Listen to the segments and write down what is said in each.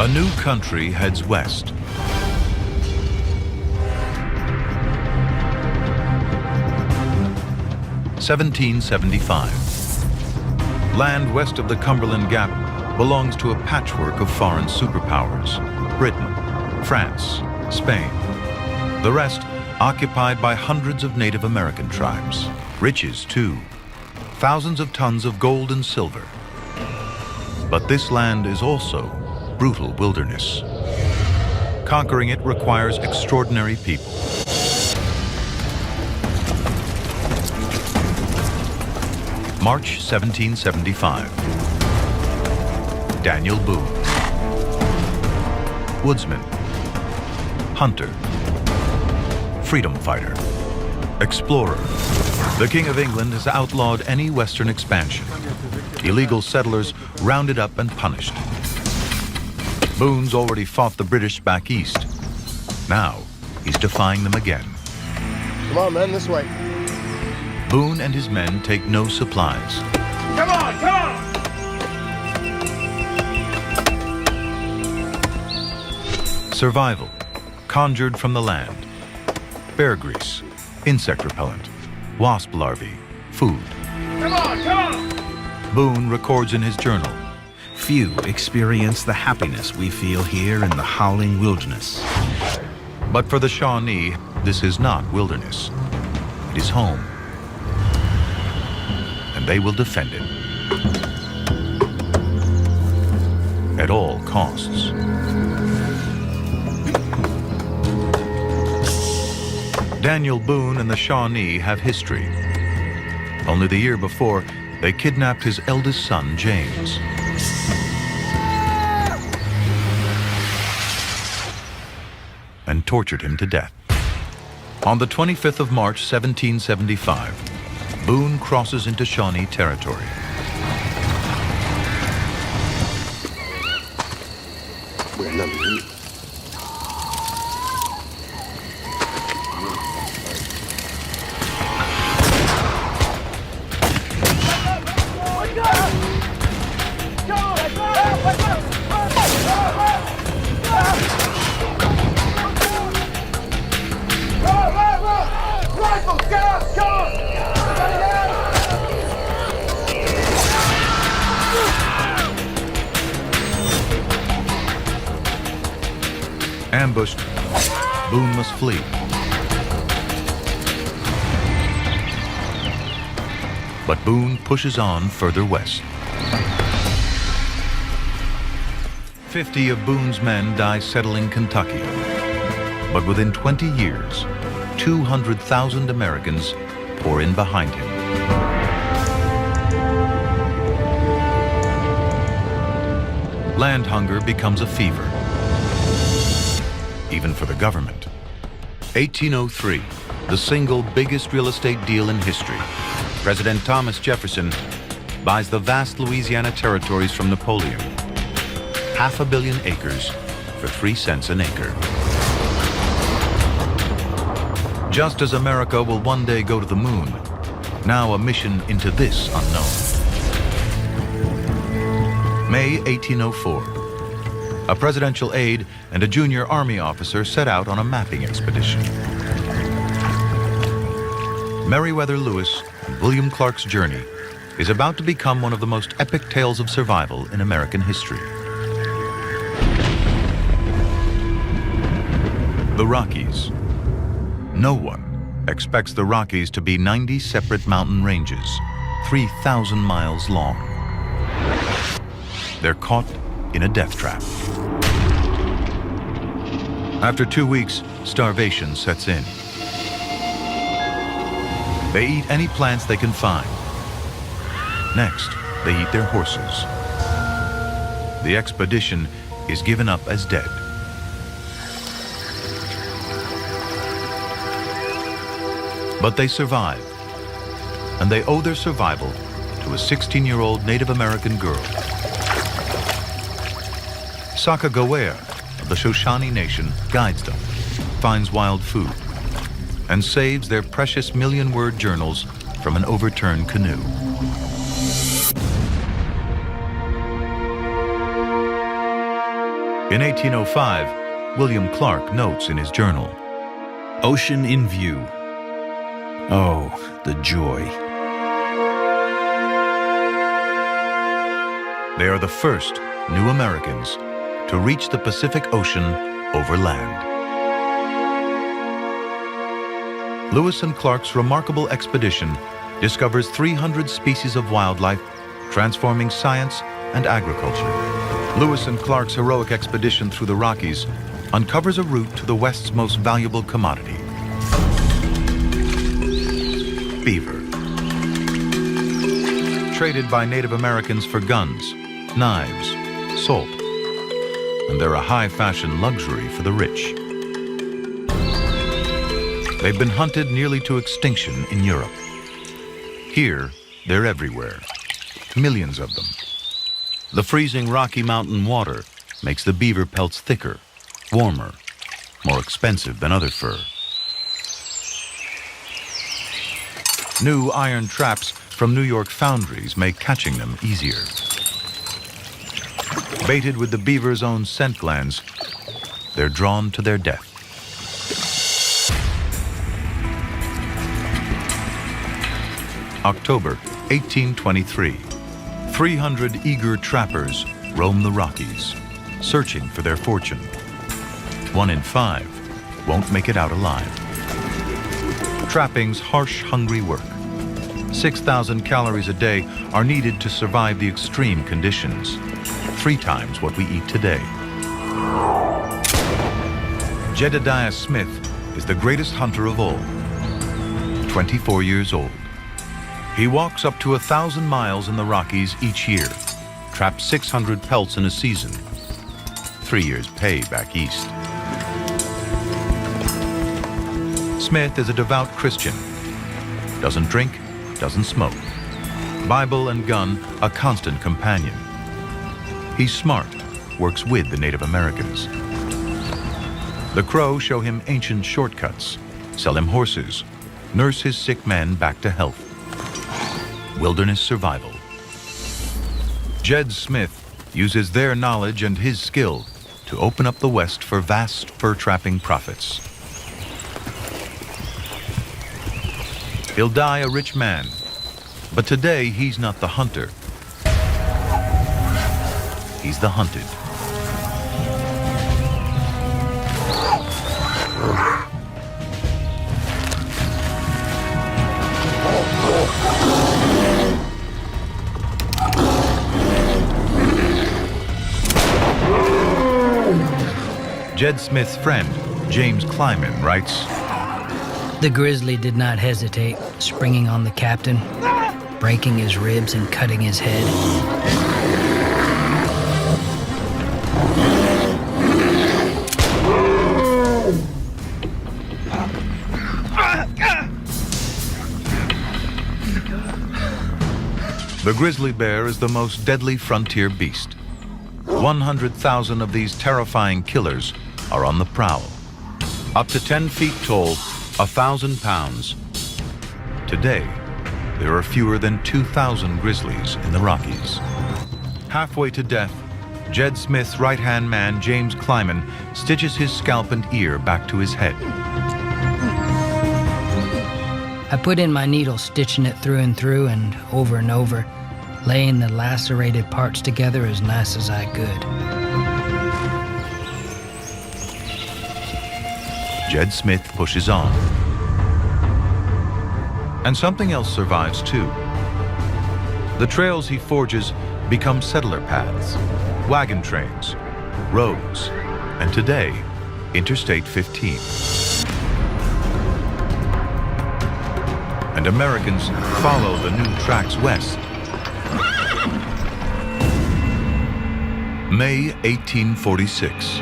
A new country heads west. (1775). Land west of the Cumberland Gap belongs to a patchwork of foreign superpowers: Britain, France, Spain. The rest occupied by hundreds of Native American tribes. Riches, too. Thousands of tons of gold and silver. But this land is also brutal wilderness. Conquering it requires extraordinary people. March 1775. Daniel Boone. Woodsman. Hunter. Freedom fighter. Explorer. The King of England has outlawed any Western expansion. Illegal settlers rounded up and punished. Boone's already fought the British back east. Now, he's defying them again. Come on, man, this way. Boone and his men take no supplies. Come on, come on! Survival, conjured from the land. Bear grease, insect repellent, wasp larvae, food. Come on, come on! Boone records in his journal. Few experience the happiness we feel here in the howling wilderness. But for the Shawnee, this is not wilderness. It is home. And they will defend it. At all costs. Daniel Boone and the Shawnee have history. Only the year before, they kidnapped his eldest son, James. And tortured him to death. On the 25th of March, 1775, Boone crosses into Shawnee territory. Ambushed, Boone must flee. But Boone pushes on further west. 50 of Boone's men die settling Kentucky. But within 20 years, 200,000 Americans pour in behind him. Land hunger becomes a fever. Even for the government. 1803, the single biggest real estate deal in history. President Thomas Jefferson buys the vast Louisiana territories from Napoleon. 500 million acres for 3 cents an acre. Just as America will one day go to the moon, now a mission into this unknown. May 1804. A presidential aide and a junior army officer set out on a mapping expedition. Meriwether Lewis and William Clark's journey is about to become one of the most epic tales of survival in American history. The Rockies. No one expects the Rockies to be 90 separate mountain ranges, 3,000 miles long. They're caught in a death trap. After 2 weeks, starvation sets in. They eat any plants they can find. Next, they eat their horses. The expedition is given up as dead. But they survive, and they owe their survival to a 16-year-old Native American girl. Sacagawea of the Shoshone Nation guides them, finds wild food, and saves their precious million-word journals from an overturned canoe. In 1805, William Clark notes in his journal, Ocean in view. Oh, the joy. they are the first new Americans to reach the Pacific Ocean over land. Lewis and Clark's remarkable expedition discovers 300 species of wildlife, transforming science and agriculture. Lewis and Clark's heroic expedition through the Rockies uncovers a route to the West's most valuable commodity, beaver. Traded by Native Americans for guns, knives, salt, and they're a high-fashion luxury for the rich. They've been hunted nearly to extinction in Europe. Here, they're everywhere, millions of them. The freezing Rocky Mountain water makes the beaver pelts thicker, warmer, more expensive than other fur. New iron traps from New York foundries make catching them easier. Baited with the beaver's own scent glands, they're drawn to their death. October 1823. 300 eager trappers roam the Rockies, searching for their fortune. 1 in 5 won't make it out alive. Trapping's harsh, hungry work. 6,000 calories a day are needed to survive the extreme conditions, 3 times what we eat today. Jedediah Smith is the greatest hunter of all, 24 years old. He walks up to 1,000 miles in the Rockies each year, traps 600 pelts in a season, 3 years' pay back east. Smith is a devout Christian, doesn't drink, doesn't smoke. Bible and gun a constant companion. He's smart, works with the Native Americans. The Crow show him ancient shortcuts, sell him horses, nurse his sick men back to health. Wilderness survival. Jed Smith uses their knowledge and his skill to open up the West for vast fur-trapping profits. He'll die a rich man, but today he's not the hunter. He's the hunted. Jed Smith's friend, James Kleiman, writes, The grizzly did not hesitate, springing on the captain, breaking his ribs and cutting his head. The grizzly bear is the most deadly frontier beast. 100,000 of these terrifying killers are on the prowl. Up to 10 feet tall, 1,000 pounds. Today, there are fewer than 2,000 grizzlies in the Rockies. Halfway to death, Jed Smith's right-hand man, James Kleiman, stitches his scalp and ear back to his head. I put in my needle, stitching it through and over, laying the lacerated parts together as nice as I could. Jed Smith pushes on. And something else survives too. The trails he forges become settler paths, wagon trains, roads, and today, Interstate 15. And Americans follow the new tracks west. May 1846.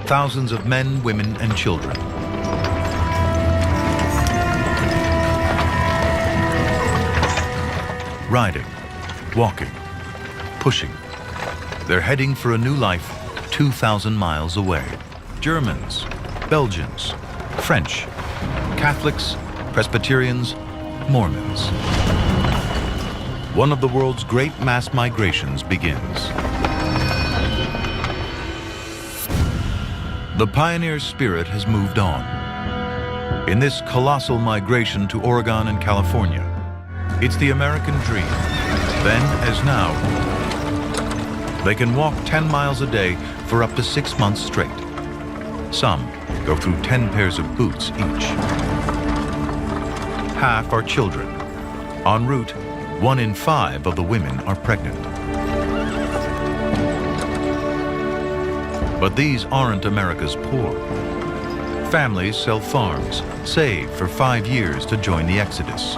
Thousands of men, women, and children. Riding, walking, pushing. They're heading for a new life 2,000 miles away. Germans, Belgians, French, Catholics, Presbyterians, Mormons. one of the world's great mass migrations begins. The pioneer spirit has moved on. In this colossal migration to Oregon and California, it's the American dream, then as now. They can walk 10 miles a day for up to 6 months straight. Some go through 10 pairs of boots each. Half are children. En route, 1 in 5 of the women are pregnant. But these aren't America's poor. Families sell farms, save for 5 years to join the exodus,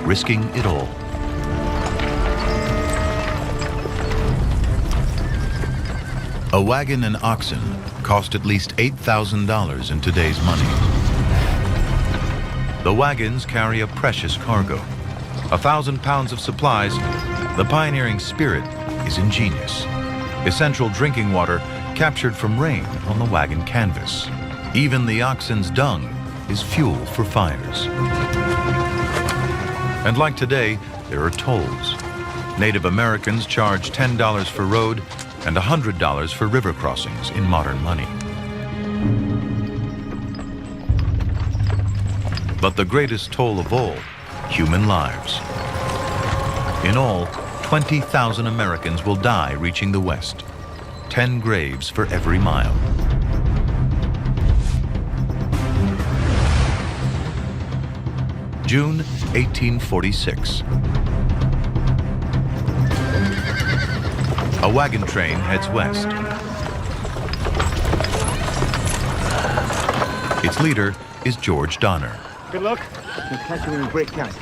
risking it all. A wagon and oxen cost at least $8,000 in today's money. The wagons carry a precious cargo. 1,000 pounds of supplies. The pioneering spirit is ingenious. Essential drinking water captured from rain on the wagon canvas. Even the oxen's dung is fuel for fires. And like today, there are tolls. Native Americans charge $10 for road and $100 for river crossings in modern money. But the greatest toll of all, human lives. In all, 20,000 Americans will die reaching the West. 10 graves for every mile. June 1846. A wagon train heads west. Its leader is George Donner. Good luck. We'll catch you in a great camp.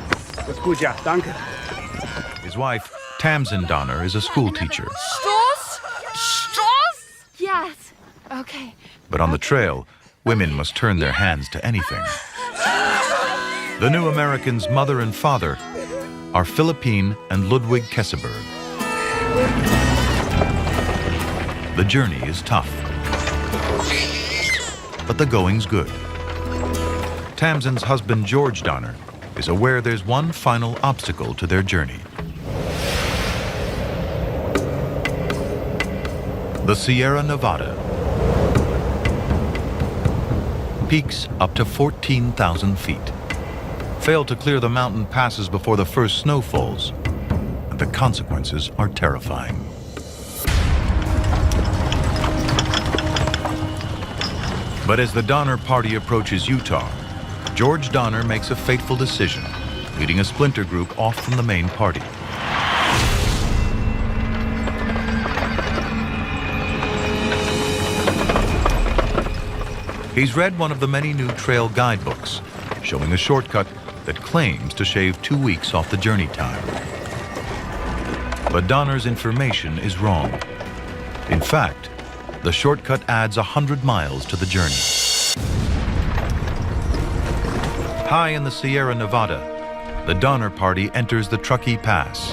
That's good, yeah. Danke. His wife, Tamsin Donner, is a school teacher. Straws? Straws? Yes. Okay. But on the trail, women must turn their hands to anything. The new Americans' mother and father are Philippine and Ludwig Kesseberg. The journey is tough, but the going's good. Tamsin's husband, George Donner, is aware there's one final obstacle to their journey. The Sierra Nevada. Peaks up to 14,000 feet. Fail to clear the mountain passes before the first snow falls, and the consequences are terrifying. But as the Donner Party approaches Utah, George Donner makes a fateful decision, leading a splinter group off from the main party. He's read one of the many new trail guidebooks, showing a shortcut that claims to shave 2 weeks off the journey time. But Donner's information is wrong. In fact, the shortcut adds 100 miles to the journey. High in the Sierra Nevada, the Donner Party enters the Truckee Pass.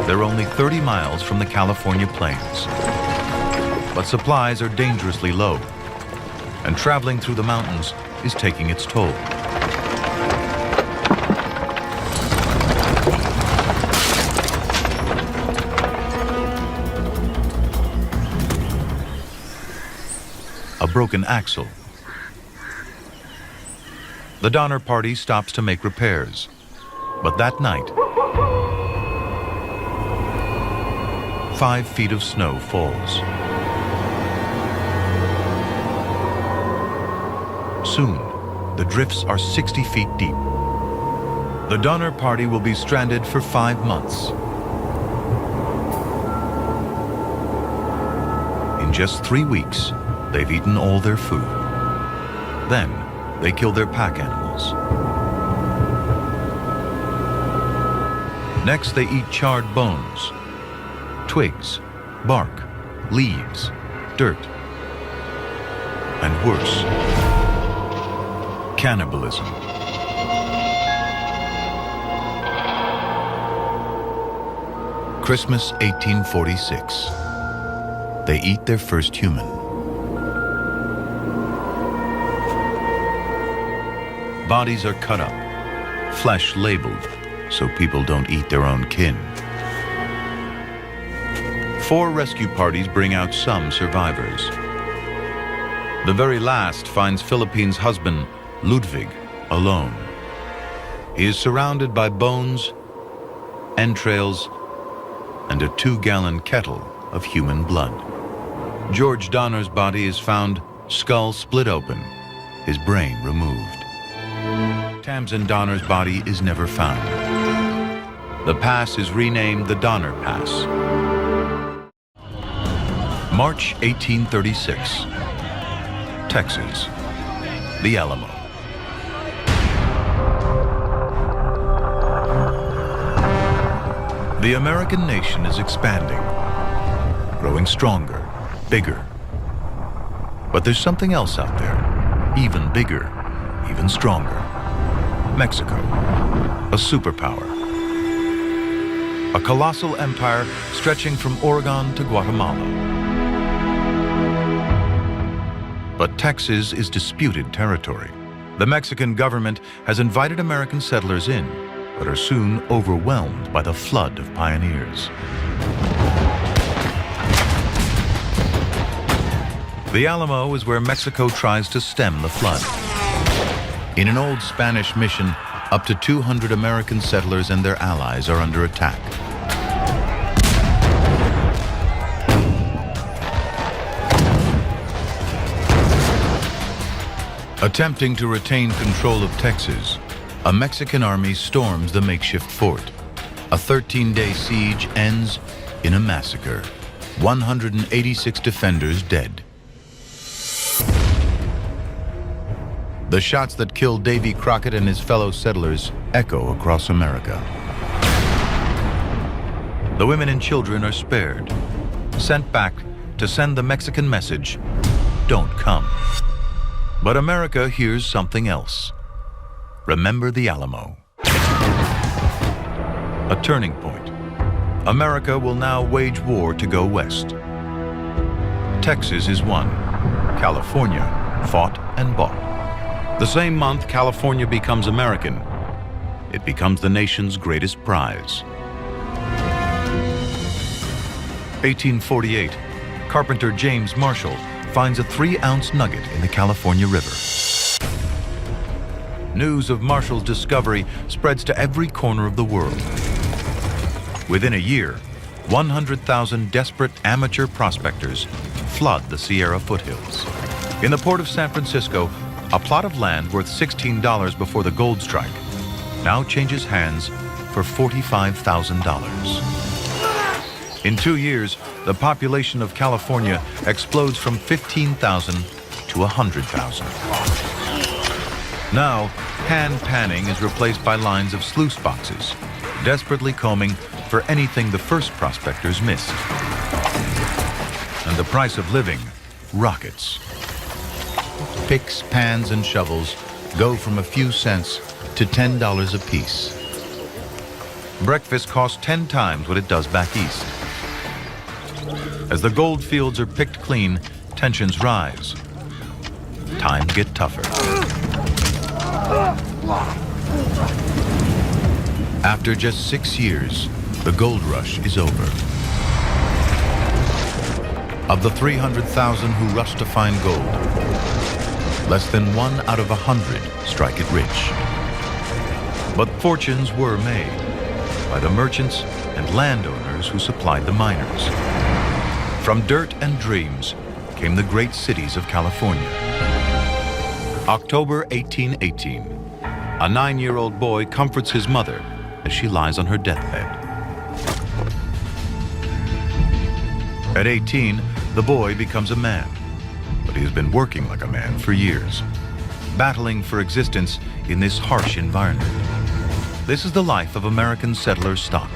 They're only 30 miles from the California plains. But supplies are dangerously low, and traveling through the mountains is taking its toll. A broken axle. The Donner Party stops to make repairs, but that night, 5 feet of snow falls. Soon, the drifts are 60 feet deep. The Donner Party will be stranded for 5 months. In just 3 weeks, they've eaten all their food. Then, they kill their pack animals. Next, they eat charred bones, twigs, bark, leaves, dirt, and worse, cannibalism. Christmas 1846. They eat their first human. Bodies are cut up, flesh labeled, so people don't eat their own kin. 4 rescue parties bring out some survivors. The very last finds Philippine's husband, Ludwig, alone. He is surrounded by bones, entrails, and a 2-gallon kettle of human blood. George Donner's body is found, skull split open, his brain removed. Tamsin Donner's body is never found. The pass is renamed the Donner Pass. March 1836. Texas. The Alamo. The American nation is expanding, growing stronger, bigger. But there's something else out there, even bigger, even stronger. Mexico, a superpower. A colossal empire stretching from Oregon to Guatemala. But Texas is disputed territory. The Mexican government has invited American settlers in, but are soon overwhelmed by the flood of pioneers. The Alamo is where Mexico tries to stem the flood. In an old Spanish mission, up to 200 American settlers and their allies are under attack. Attempting to retain control of Texas, a Mexican army storms the makeshift fort. A 13-day siege ends in a massacre. 186 defenders dead. The shots that killed Davy Crockett and his fellow settlers echo across America. The women and children are spared, sent back to send the Mexican message, "Don't come." But America hears something else. Remember the Alamo. A turning point. America will now wage war to go west. Texas is won. California fought and bought. The same month California becomes American, it becomes the nation's greatest prize. 1848, carpenter James Marshall finds a 3-ounce nugget in the California River. News of Marshall's discovery spreads to every corner of the world. Within a year, 100,000 desperate amateur prospectors flood the Sierra foothills. In the port of San Francisco, a plot of land worth $16 before the gold strike now changes hands for $45,000. In 2 years, the population of California explodes from 15,000 to 100,000. Now, hand panning is replaced by lines of sluice boxes, desperately combing for anything the first prospectors missed. And the price of living rockets. Picks, pans, and shovels go from a few cents to $10 apiece. Breakfast costs 10 times what it does back east. As the gold fields are picked clean, tensions rise. Times get tougher. After just 6 years, the gold rush is over. Of the 300,000 who rush to find gold, less than 1 out of 100 strike it rich. But fortunes were made by the merchants and landowners who supplied the miners. From dirt and dreams came the great cities of California. October 1818, a 9-year-old boy comforts his mother as she lies on her deathbed. At 18, the boy becomes a man, but he has been working like a man for years, battling for existence in this harsh environment. This is the life of American settler stock.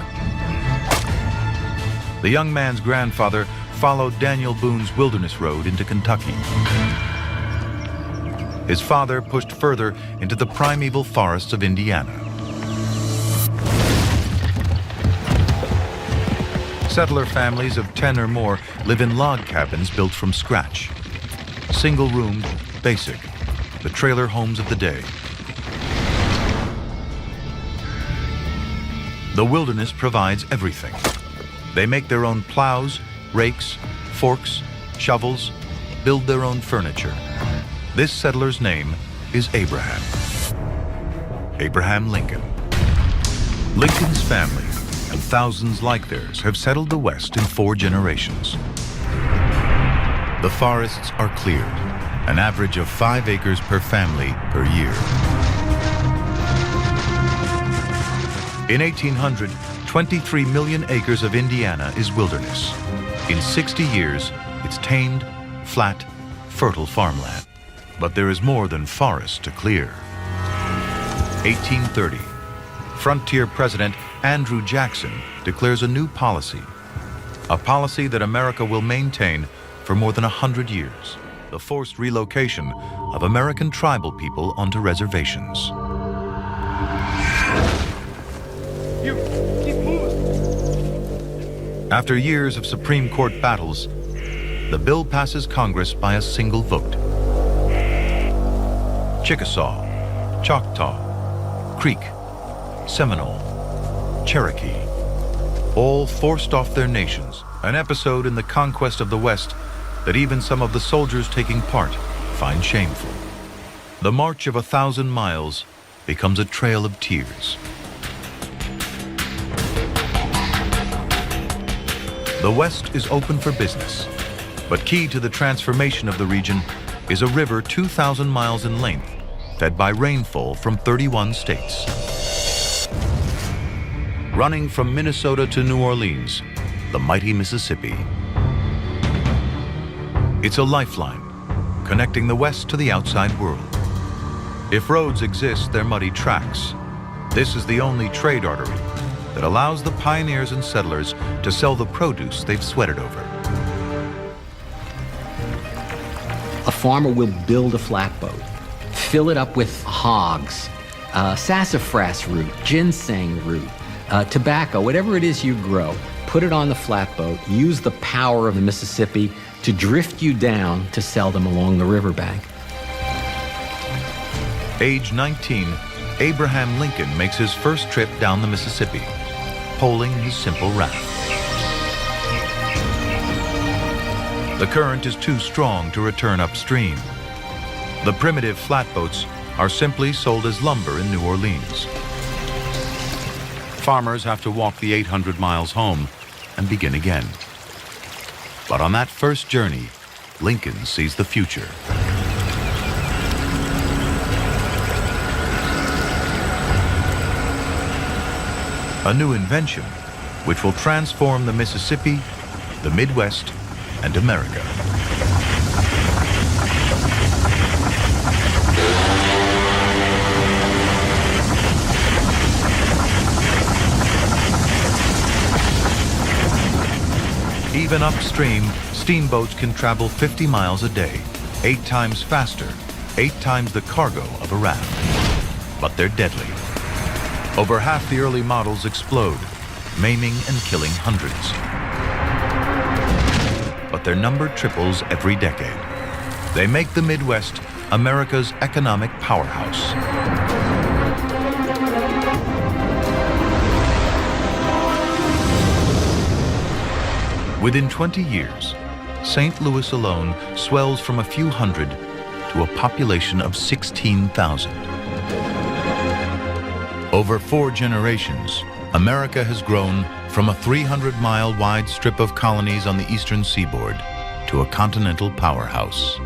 The young man's grandfather followed Daniel Boone's wilderness road into Kentucky. His father pushed further into the primeval forests of Indiana. Settler families of 10 or more live in log cabins built from scratch. Single-roomed, basic, the trailer homes of the day. The wilderness provides everything. They make their own plows, rakes, forks, shovels, build their own furniture. This settler's name is Abraham. Abraham Lincoln. Lincoln's family and thousands like theirs have settled the West in 4 generations. The forests are cleared, an average of 5 acres per family per year. In 1800, 23 million acres of Indiana is wilderness. In 60 years, it's tamed, flat, fertile farmland. But there is more than forest to clear. 1830, frontier President Andrew Jackson declares a new policy, a policy that America will maintain for more than 100 years, the forced relocation of American tribal people onto reservations. You keep moving. After years of Supreme Court battles, the bill passes Congress by a single vote. Chickasaw, Choctaw, Creek, Seminole, Cherokee, all forced off their nations, an episode in the conquest of the West that even some of the soldiers taking part find shameful. The march of 1,000 miles becomes a trail of tears. The West is open for business, but key to the transformation of the region is a river 2,000 miles in length, fed by rainfall from 31 states. Running from Minnesota to New Orleans, the mighty Mississippi. It's a lifeline, connecting the West to the outside world. If roads exist, they're muddy tracks. This is the only trade artery that allows the pioneers and settlers to sell the produce they've sweated over. A farmer will build a flatboat, fill it up with hogs, sassafras root, ginseng root, tobacco, whatever it is you grow, put it on the flatboat, use the power of the Mississippi to drift you down to sell them along the riverbank. Age 19, Abraham Lincoln makes his first trip down the Mississippi, poling his simple raft. The current is too strong to return upstream. The primitive flatboats are simply sold as lumber in New Orleans. Farmers have to walk the 800 miles home and begin again. But on that first journey, Lincoln sees the future. A new invention which will transform the Mississippi, the Midwest, and America. Even upstream, steamboats can travel 50 miles a day, 8 times faster, 8 times the cargo of a raft. But they're deadly. Over half the early models explode, maiming and killing hundreds. But their number triples every decade. They make the Midwest America's economic powerhouse. Within 20 years, St. Louis alone swells from a few hundred to a population of 16,000. Over 4 generations, America has grown from a 300-mile wide strip of colonies on the eastern seaboard to a continental powerhouse.